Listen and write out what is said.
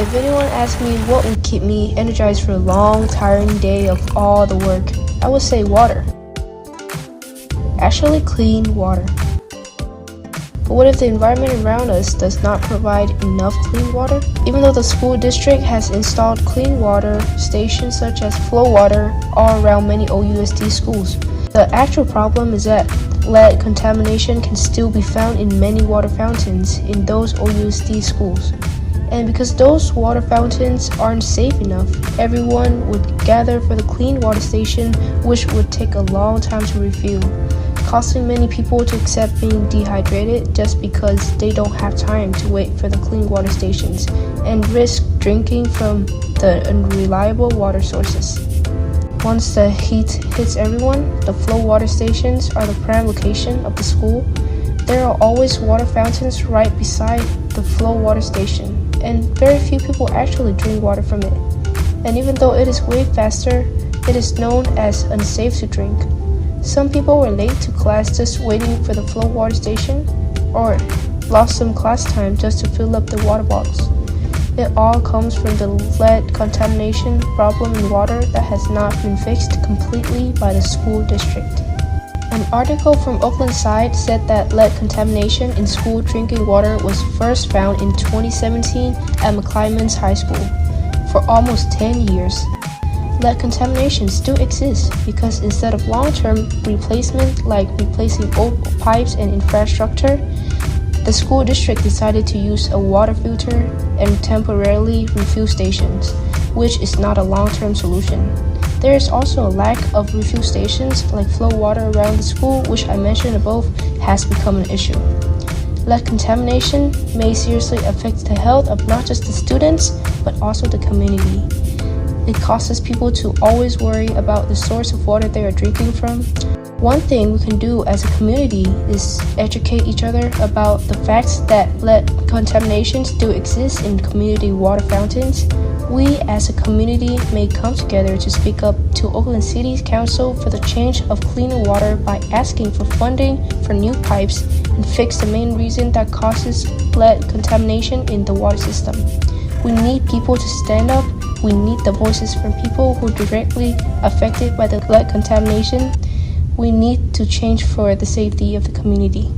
If anyone asks me what would keep me energized for a long, tiring day of all the work, I would say water. Actually, clean water. But what if the environment around us does not provide enough clean water? Even though the school district has installed clean water stations such as flow water all around many OUSD schools, the actual problem is that lead contamination can still be found in many water fountains in those OUSD schools. And because those water fountains aren't safe enough, everyone would gather for the clean water station, which would take a long time to refill, causing many people to accept being dehydrated just because they don't have time to wait for the clean water stations and risk drinking from the unreliable water sources. Once the heat hits everyone, the flow water stations are the prime location of the school. There are always water fountains right beside the flow water station, and very few people actually drink water from it. And even though it is way faster, it is known as unsafe to drink. Some people were late to class just waiting for the flow water station, or lost some class time just to fill up the water bottles. It all comes from the lead contamination problem in water that has not been fixed completely by the school district. An article from Oakland Side said that lead contamination in school drinking water was first found in 2017 at McClymonds High School. For almost 10 years, lead contamination still exists because instead of long-term replacement like replacing old pipes and infrastructure, the school district decided to use a water filter and temporarily refill stations, which is not a long-term solution. There is also a lack of refill stations like flow water around the school, which I mentioned above, has become an issue. Lead contamination may seriously affect the health of not just the students, but also the community. It causes people to always worry about the source of water they are drinking from. One thing we can do as a community is educate each other about the facts that lead contamination still exists in community water fountains. We as a community may come together to speak up to Oakland City Council for the change of cleaner water by asking for funding for new pipes and fix the main reason that causes lead contamination in the water system. We need people to stand up. We need the voices from people who are directly affected by the lead contamination. We need to change for the safety of the community.